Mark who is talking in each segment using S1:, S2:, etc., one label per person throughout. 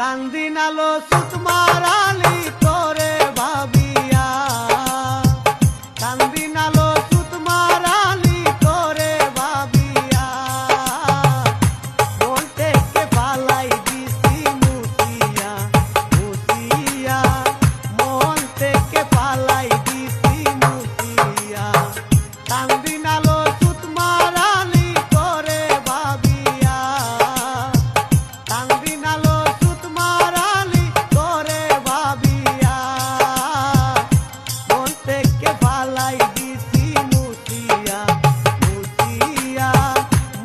S1: কান্দিনালো সুতমারালি তোরে ভাবিয়া, কান্দিনালো সুতমারালি তোরে ভাবিয়া, মন থেকে পালাই দিছি মুছিয়া, মুছিয়া, মন থেকে পালাই দিছি মুছিয়া, কান্দিনালো সুতমারালি তোরে ভাবিয়া, কান্দিনালো সুতমারালি তোরে ভাবিয়া, মন থেকে পালাই দিছি মুছিয়া, মুছিয়া,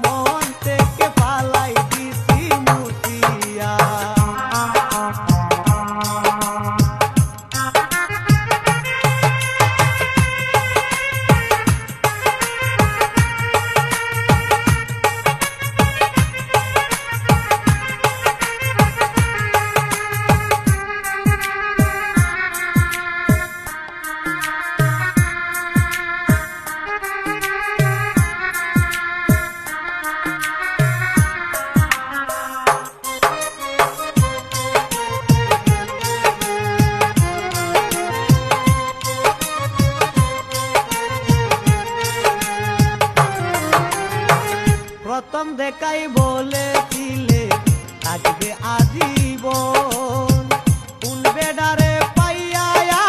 S1: মন থেকে পালাই দিছি মুছিয়া। প্রথম দেখাই বলেছিলে থাকবে আজীবন, কোন বেডারে পাইয়া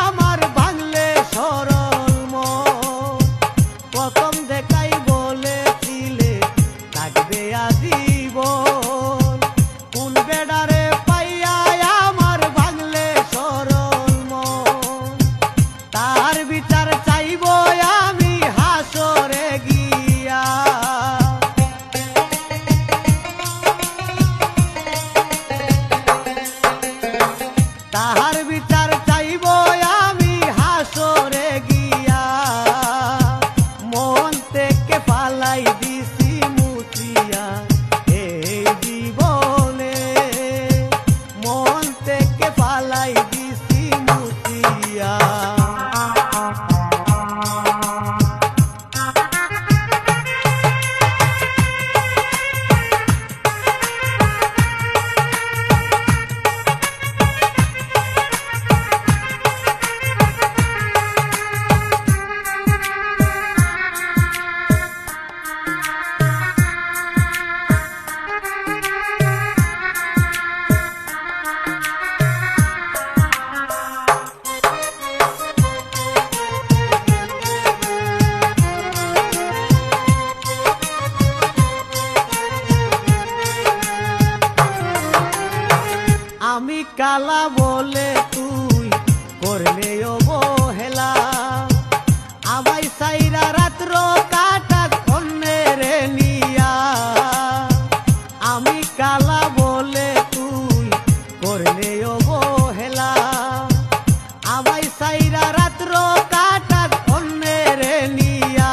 S1: আমার ভাঙলে সরল মন। প্রথম দেখাই বলেছিলে থাকবে আজীবন, কোন বেডারে পাইয়া আমার ভাঙলে সরল মন। তার বিচার চাইব আমি হাসরে গিয়া, তাহার বিচার চাইব আমি হাসরে গিয়া, মন থেকে পালাই দিছি মুছিয়া এই জীবনে, মন থেকে পালাই দিছি মুছিয়া। আমি কালা বলে তুই করলে অবহেলা, আমায় সাইরা রাত্র কাটা কন্যের নিয়া। আমি কালা বলে তুই করলে অবহেলা, আমায় সাইরা রাত্র কাটা কন্যের নিয়া।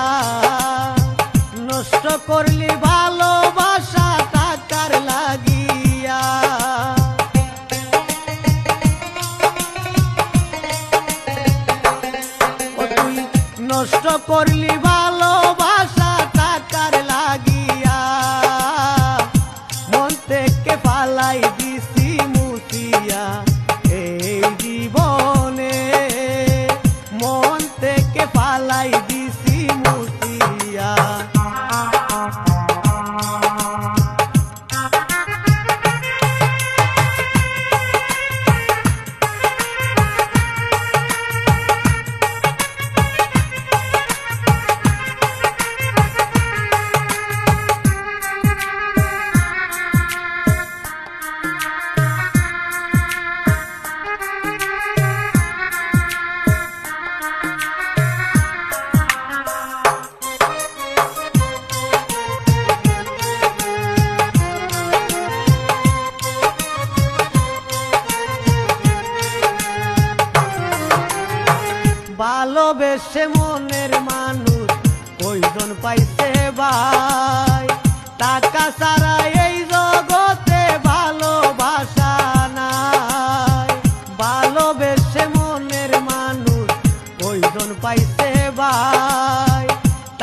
S1: নষ্ট করলি ভালোবাসা টাকার লাগিয়া, নষ্ট করলি ভালোবাসা টাকার লাগিয়া, মন থেকে পালাই দিছি মুছিয়া এই জীবনে, মন থেকে পালাই দিছি মুছিয়া। ভালোবেসে মনের মানুষ কয়জন পাইছে ভাই, টাকা ছাড়া এই জগতে ভালোবাসা নাই। ভালোবেসে মনের মানুষ কয়জন পাইছে ভাই,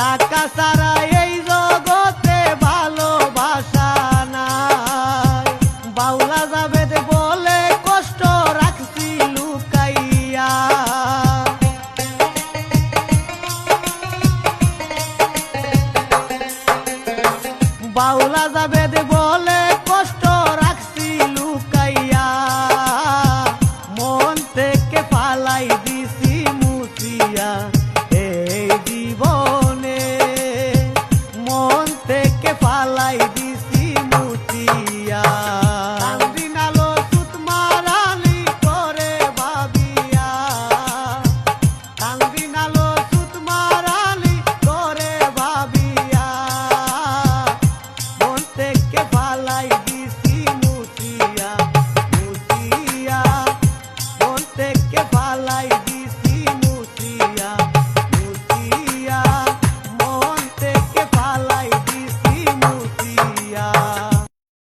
S1: টাকা ছাড়া এই জগতে ভালোবাসা নাই। বাউলা যাবে বলে জাবেদ বলে কষ্ট